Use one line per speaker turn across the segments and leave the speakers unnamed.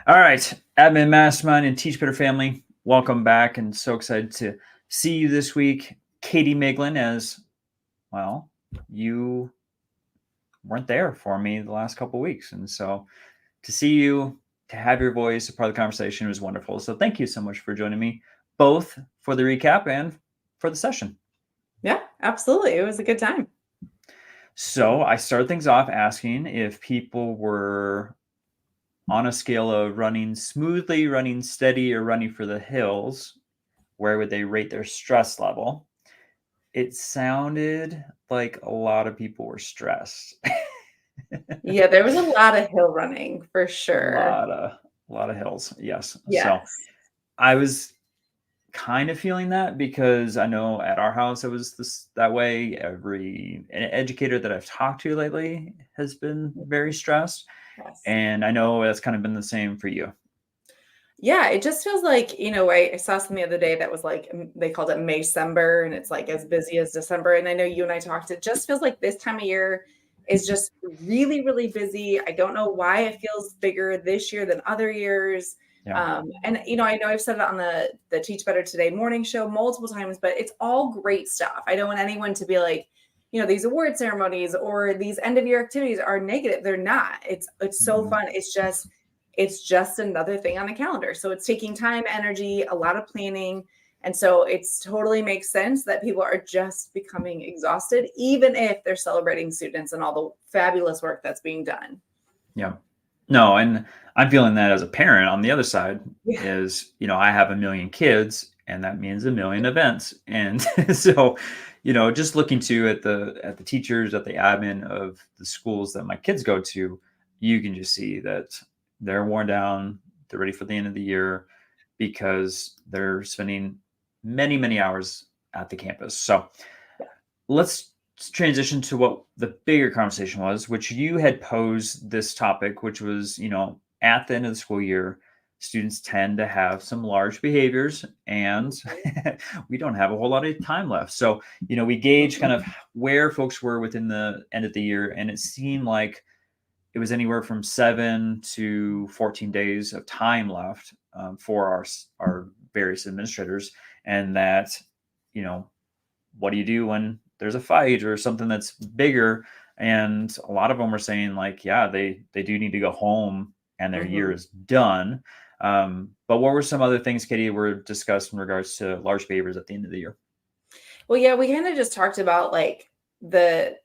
All right, Admin Mastermind and Teach Better family, welcome back, and so excited to see you this week. Katie Miglin, as well, you weren't there for me the last couple of weeks, and so to see you, to have your voice, a part of the conversation was wonderful. So thank you so much for joining me, both for the recap and for the session.
Yeah, absolutely. It was a good time.
So I started things off asking if people were on a scale of running smoothly, running steady, or running for the hills, where would they rate their stress level? It sounded like a lot of people were stressed.
Yeah, there was a lot of hill running for
A
sure.
lot of hills. Yes. So
Yes.
I was kind of feeling that because I know at our house it was that way. Every educator that I've talked to lately has been very stressed.
Yes.
And I know that's kind of been the same for you.
Yeah, it just feels like, I saw something the other day that was like they called it Maycember, and it's like as busy as December. And I know you and I talked, it just feels like this time of year is just really, really busy. I don't know why it feels bigger this year than other years.
Yeah.
And I know I've said it on the Teach Better Today morning show multiple times, but it's all great stuff. I don't want anyone to be like, these award ceremonies or these end of year activities are negative. They're not. It's so fun. It's just another thing on the calendar. So it's taking time, energy, a lot of planning. And so it's totally makes sense that people are just becoming exhausted, even if they're celebrating students and all the fabulous work that's being done.
Yeah. No, and I'm feeling that as a parent on the other side
Yeah.
is, I have a million kids and that means a million events. And so, just looking at the teachers, at the admin of the schools that my kids go to, you can just see that they're worn down, they're ready for the end of the year because they're spending many, many hours at the campus. So let's transition to what the bigger conversation was, which you had posed this topic, which was, at the end of the school year, students tend to have some large behaviors and we don't have a whole lot of time left. So, we gauge kind of where folks were within the end of the year, and it seemed like it was anywhere from 7 to 14 days of time left for our various administrators. And that, what do you do when there's a fight or something that's bigger? And a lot of them were saying like, yeah, they do need to go home and their year is done. But what were some other things, Katie, were discussed in regards to large behaviors at the end of the year?
Well, yeah, we kind of just talked about like the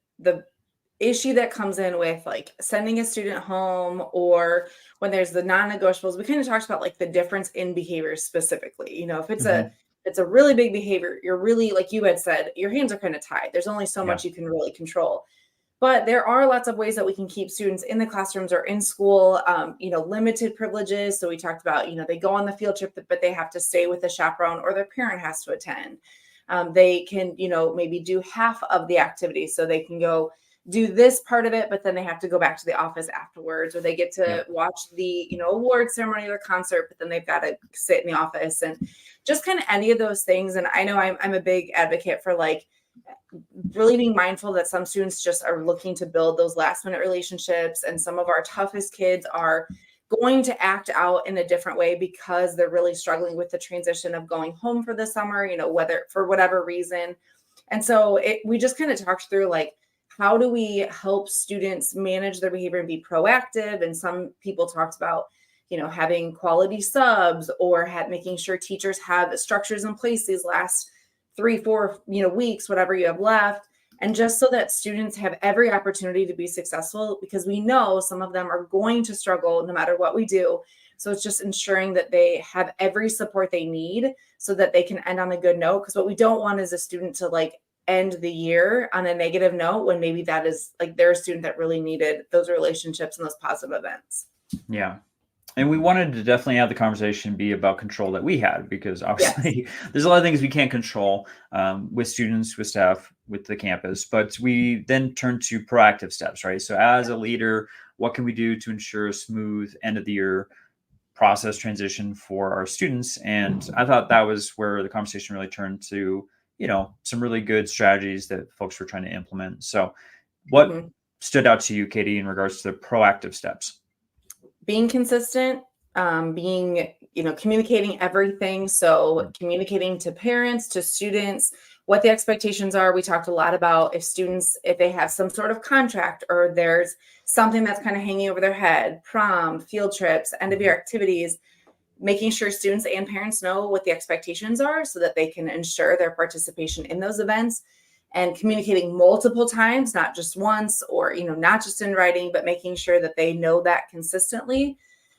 issue that comes in with like sending a student home, or when there's the non-negotiables. We kind of talked about like the difference in behaviors specifically. If it's a really big behavior, you're really, like you had said, your hands are kind of tied. There's only so much you can really control. But there are lots of ways that we can keep students in the classrooms or in school, limited privileges. So we talked about, they go on the field trip, but they have to stay with a chaperone or their parent has to attend. They can, maybe do half of the activity. So they can go do this part of it, but then they have to go back to the office afterwards, or they get to watch the, award ceremony or concert, but then they've got to sit in the office, and just kind of any of those things. And I know I'm a big advocate for like really being mindful that some students just are looking to build those last minute relationships. And some of our toughest kids are going to act out in a different way because they're really struggling with the transition of going home for the summer, whether for whatever reason. And so we just kind of talked through like, how do we help students manage their behavior and be proactive? And some people talked about, having quality subs, or making sure teachers have structures in place these last 3-4, weeks, whatever you have left. And just so that students have every opportunity to be successful, because we know some of them are going to struggle no matter what we do. So it's just ensuring that they have every support they need so that they can end on a good note. Because what we don't want is a student to like end the year on a negative note when maybe that is like they're a student that really needed those relationships and those positive events.
Yeah. And we wanted to definitely have the conversation be about control that we had, because obviously there's a lot of things we can't control with students, with staff, with the campus, but we then turn to proactive steps, right? So as a leader, what can we do to ensure a smooth end of the year process transition for our students? And I thought that was where the conversation really turned to, some really good strategies that folks were trying to implement. So what stood out to you, Katie, in regards to the proactive steps?
being consistent, being, communicating everything. So communicating to parents, to students, what the expectations are. We talked a lot about if they have some sort of contract or there's something that's kind of hanging over their head, prom, field trips, end of year activities, making sure students and parents know what the expectations are so that they can ensure their participation in those events, and communicating multiple times, not just once, or, not just in writing, but making sure that they know that consistently.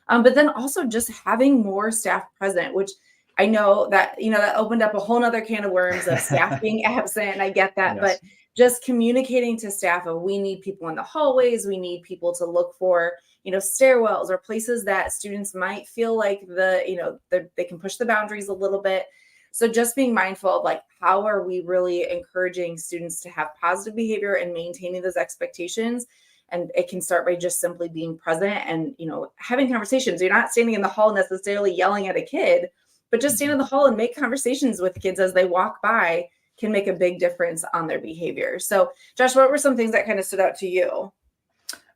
But then also just having more staff present, which I know that, that opened up a whole nother can of worms of staff being absent. And I get that, but
Yes.
just communicating to staff of, we need people in the hallways. We need people to look for, stairwells or places that students might feel like they can push the boundaries a little bit. So just being mindful of like, how are we really encouraging students to have positive behavior and maintaining those expectations? And it can start by just simply being present and, having conversations. You're not standing in the hall necessarily yelling at a kid, but just stand in the hall and make conversations with kids as they walk by can make a big difference on their behavior. So Josh, what were some things that kind of stood out to you?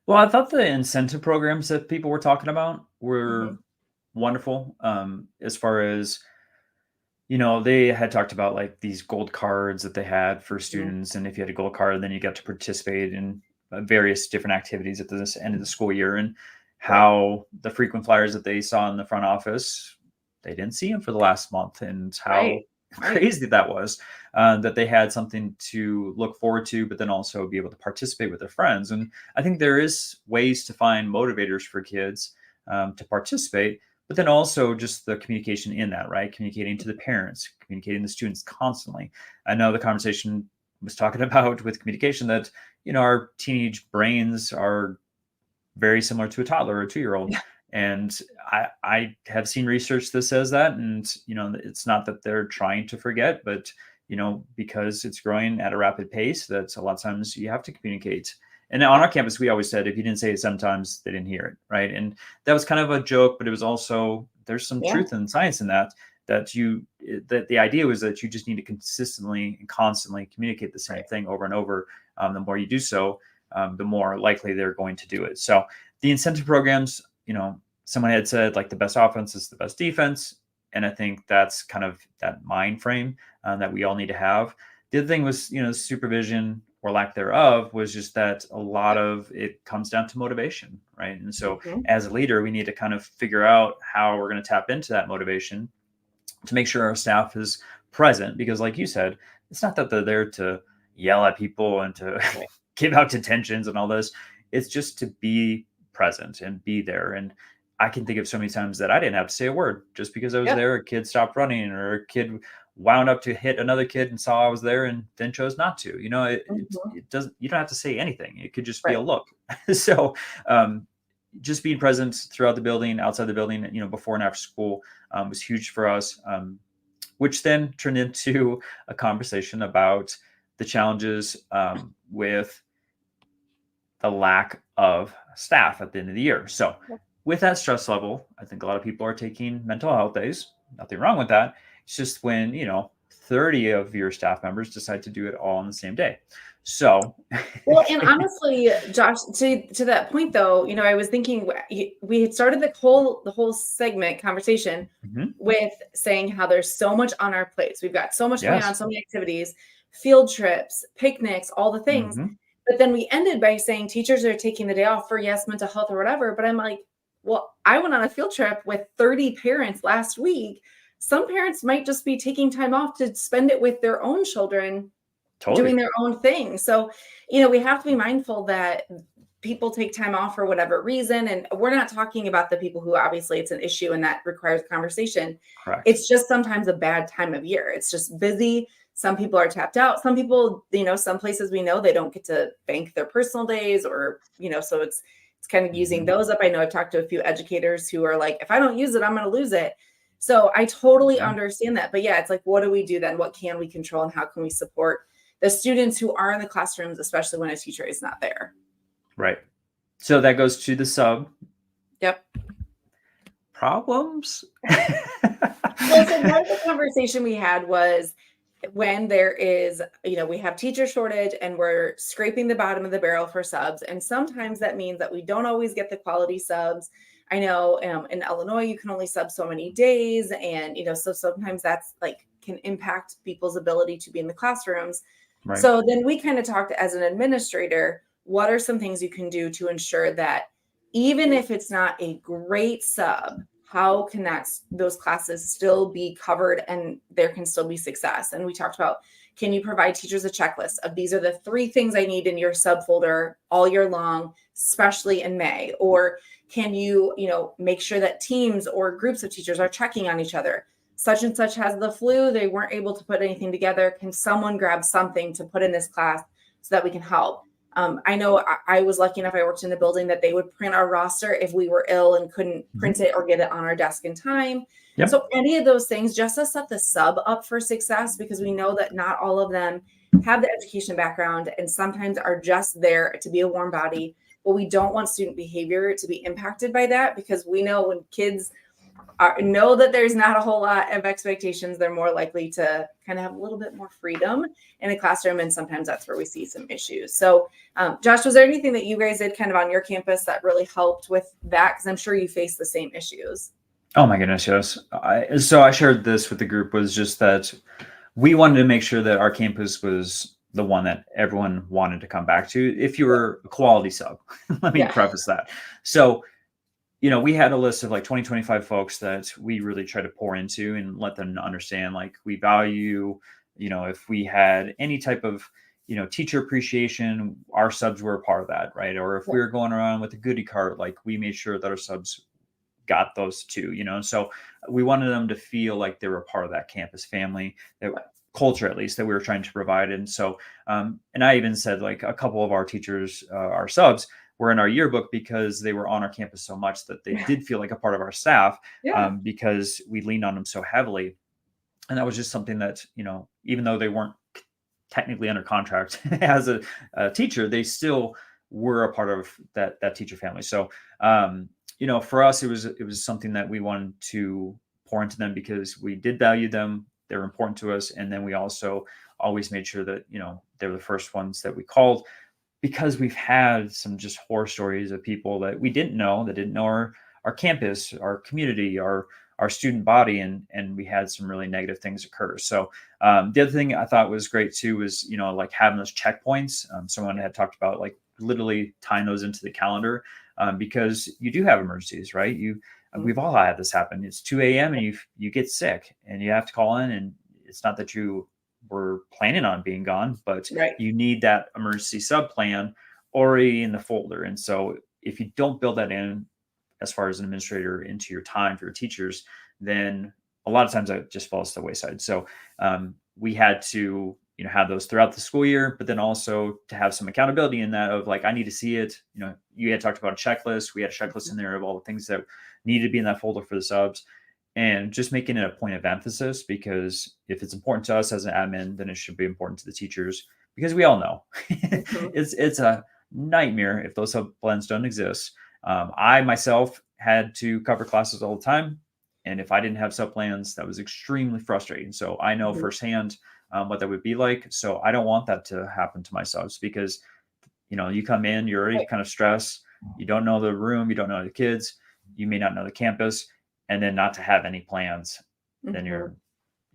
Well, I thought the incentive programs that people were talking about were
Mhm.
wonderful. As far as, they had talked about like these gold cards that they had for
Mhm.
students. And if you had a gold card, then you got to participate in various different activities at this end of the school year. And
Right.
how the frequent flyers that they saw in the front office, they didn't see them for the last month, and
Right.
how
Right.
crazy that was, that they had something to look forward to, but then also be able to participate with their friends. And I think there is ways to find motivators for kids, to participate, but then also just the communication in that, right? Communicating to the parents, communicating to the students constantly. I know the conversation was talking about with communication that, our teenage brains are very similar to a toddler or a 2-year-old.
Yeah.
And I have seen research that says that. And, it's not that they're trying to forget, but, because it's growing at a rapid pace, that a lot of times you have to communicate. And on our campus, we always said, if you didn't say it sometimes, they didn't hear it. Right. And that was kind of a joke, but it was also, there's some
Yeah.
truth and science in that, that the idea was that you just need to consistently and constantly communicate the same
Right.
thing over and over. The more you do so, the more likely they're going to do it. So the incentive programs, someone had said like the best offense is the best defense. And I think that's kind of that mind frame, that we all need to have. The other thing was, supervision or lack thereof was just that a lot of it comes down to motivation, right? And so
Mhm.
as a leader, we need to kind of figure out how we're going to tap into that motivation to make sure our staff is present, because like you said, it's not that they're there to yell at people and to
Right.
give out detentions and all this. It's just to be present and be there. And I can think of so many times that I didn't have to say a word just because I was
Yep.
there. A kid stopped running, or a kid wound up to hit another kid and saw I was there and then chose not to.
Mhm.
It doesn't. You don't have to say anything. It could just be a
Right.
look. So um, just being present throughout the building, outside the building, before and after school, was huge for us. Which then turned into a conversation about the challenges, with the lack of staff at the end of the year. So,
Yep.
with that stress level, I think a lot of people are taking mental health days. Nothing wrong with that. It's just when, 30 of your staff members decide to do it all on the same day. So,
Well, and honestly, Josh, to that point though, I was thinking we had started the whole segment conversation
Mhm.
with saying how there's so much on our plates. We've got so much going on,
Yes.
so many activities, field trips, picnics, all the things.
Hmm.
But then we ended by saying teachers are taking the day off for, yes, mental health or whatever. But I'm like, well, I went on a field trip with 30 parents last week. Some parents might just be taking time off to spend it with their own children doing
Totally.
their own thing. So, we have to be mindful that people take time off for whatever reason. And we're not talking about the people who obviously it's an issue and that requires conversation.
Correct.
It's just sometimes a bad time of year. It's just busy. Some people are tapped out. Some people, some places we know they don't get to bank their personal days or, so it's kind of using
Hmm.
those up. I know I've talked to a few educators who are like, if I don't use it, I'm going to lose it. So I totally
Yeah.
understand that. But yeah, it's like, what do we do then? What can we control and how can we support the students who are in the classrooms, especially when a teacher is not there?
Right. So that goes to the sub
Yep.
problems.
Well, so part of the conversation we had was when there is, we have teacher shortage and we're scraping the bottom of the barrel for subs. And sometimes that means that we don't always get the quality subs. I know in Illinois, you can only sub so many days. And, so sometimes that's like can impact people's ability to be in the classrooms.
Right.
So then we kind of talked as an administrator, what are some things you can do to ensure that even if it's not a great sub, how can those classes still be covered and there can still be success? And we talked about, can you provide teachers a checklist of these are the 3 things I need in your subfolder all year long, especially in May? Or can you, make sure that teams or groups of teachers are checking on each other? Such and such has the flu. They weren't able to put anything together. Can someone grab something to put in this class so that we can help? I know I was lucky enough, I worked in a building that they would print our roster if we were ill and couldn't print it or get it on our desk in time.
Yep.
So any of those things just to set the sub up for success, because we know that not all of them have the education background and sometimes are just there to be a warm body. But we don't want student behavior to be impacted by that, because we know when kids know that there's not a whole lot of expectations, they're more likely to kind of have a little bit more freedom in a classroom. And sometimes that's where we see some issues. So Josh, was there anything that you guys did kind of on your campus that really helped with that? Because I'm sure you face the same issues.
Oh my goodness, yes. So I shared this with the group, was just that we wanted to make sure that our campus was the one that everyone wanted to come back to if you were a quality sub. Let me preface that. So, we had a list of like 20, 25 folks that we really try to pour into and let them understand, like, we value, if we had any type of, teacher appreciation, our subs were a part of that, right? Or if we were going around with a goodie cart, like, we made sure that our subs got those too, so we wanted them to feel like they were a part of that campus family, that culture, at least, that we were trying to provide. And so, and I even said, like, a couple of our teachers, our subs, were in our yearbook because they were on our campus so much that they did feel like a part of our staff, because we leaned on them so heavily. And that was just something that, even though they weren't technically under contract as a teacher, they still were a part of that teacher family. So, for us, it was something that we wanted to pour into them because we did value them. They were important to us. And then we also always made sure that, they were the first ones that we called, because we've had some just horror stories of people that we didn't know, our campus, our community, our student body, and we had some really negative things occur. So the other thing I thought was great too was, like, having those checkpoints. Someone had talked about, like, literally tying those into the calendar, because you do have emergencies, right? We've all had this happen. It's 2 a.m. and you get sick and you have to call in, and it's not that you were planning on being gone, but you need that emergency sub plan already in the folder. And so if you don't build that in, as far as an administrator, into your time for your teachers, then a lot of times that just falls to the wayside. So we had to, have those throughout the school year, but then also to have some accountability in that of, like, I need to see it. You had talked about a checklist. We had a checklist in there of all the things that needed to be in that folder for the subs. And just making it a point of emphasis, because if it's important to us as an admin, then it should be important to the teachers, because we all know it's a nightmare if those sub plans don't exist. I myself had to cover classes all the time, and if I didn't have sub plans, that was extremely frustrating. So I know firsthand what that would be like. So I don't want that to happen to my subs, because you come in, you're already kind of stressed. You don't know the room, you don't know the kids, you may not know the campus. And then not to have any plans, then you're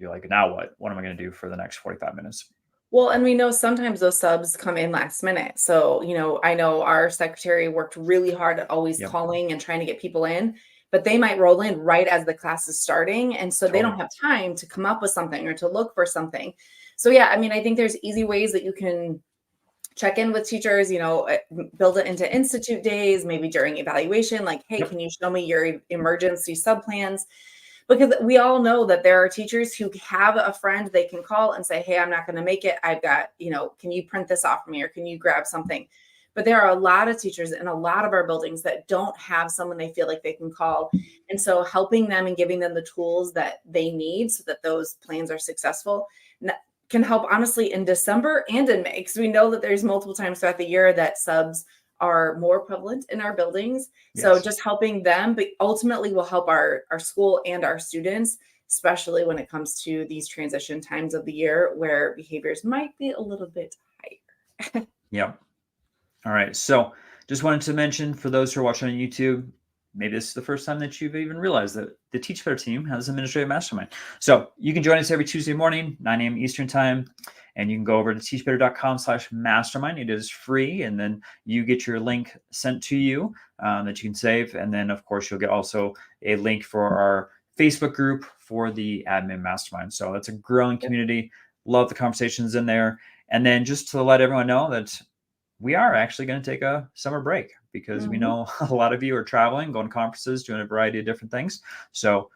like, now what am I going to do for the next 45 minutes?
Well, and we know sometimes those subs come in last minute. So, I know our secretary worked really hard at always calling and trying to get people in, but they might roll in right as the class is starting. And so they don't have time to come up with something or to look for something. So I think there's easy ways that you can check in with teachers, build it into institute days, maybe during evaluation, like, hey, can you show me your emergency sub plans? Because we all know that there are teachers who have a friend they can call and say, hey, I'm not going to make it. I've got, can you print this off for me, or can you grab something? But there are a lot of teachers in a lot of our buildings that don't have someone they feel like they can call. And so helping them and giving them the tools that they need so that those plans are successful can help, honestly, in December and in May, because we know that there's multiple times throughout the year that subs are more prevalent in our buildings. So just helping them, but ultimately will help our school and our students, especially when it comes to these transition times of the year where behaviors might be a little bit higher.
All right. So just wanted to mention, for those who are watching on YouTube, maybe this is the first time that you've even realized that the Teach Better team has an administrative mastermind. So you can join us every Tuesday morning, 9 a.m. Eastern time. And you can go over to teachbetter.com/mastermind. It is free. And then you get your link sent to you that you can save. And then, of course, you'll get also a link for our Facebook group for the admin mastermind. So it's a growing community. Love the conversations in there. And then just to let everyone know that we are actually going to take a summer break because we know a lot of you are traveling, going to conferences, doing a variety of different things. So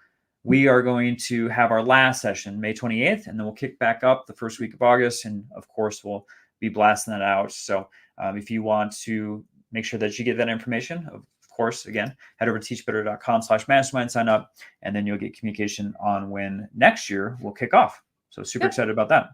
we are going to have our last session May 28th, and then we'll kick back up the first week of August. And of course, we'll be blasting that out. So if you want to make sure that you get that information, of course, again, head over to teachbetter.com/mastermind, sign up, and then you'll get communication on when next year will kick off. So super excited about that.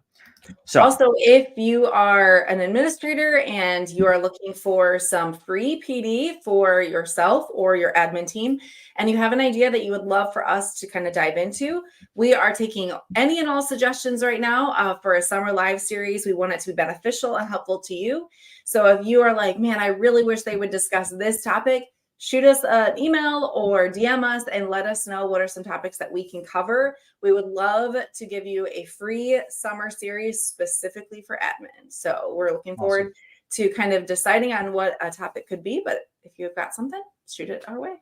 So
also, if you are an administrator and you are looking for some free PD for yourself or your admin team, and you have an idea that you would love for us to kind of dive into, we are taking any and all suggestions right now for a summer live series. We want it to be beneficial and helpful to you. So if you are like, man, I really wish they would discuss this topic, shoot us an email or DM us and let us know what are some topics that we can cover. We would love to give you a free summer series specifically for admin. So we're looking forward to kind of deciding on what a topic could be. But if you've got something, shoot it our way.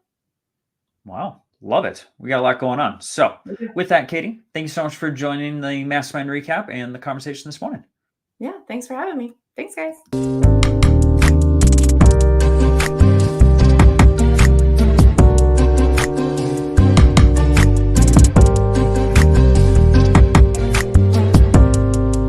Wow. Love it. We got a lot going on. So with that, Katie, thank you so much for joining the Mastermind recap and the conversation this morning.
Yeah. Thanks for having me. Thanks, guys.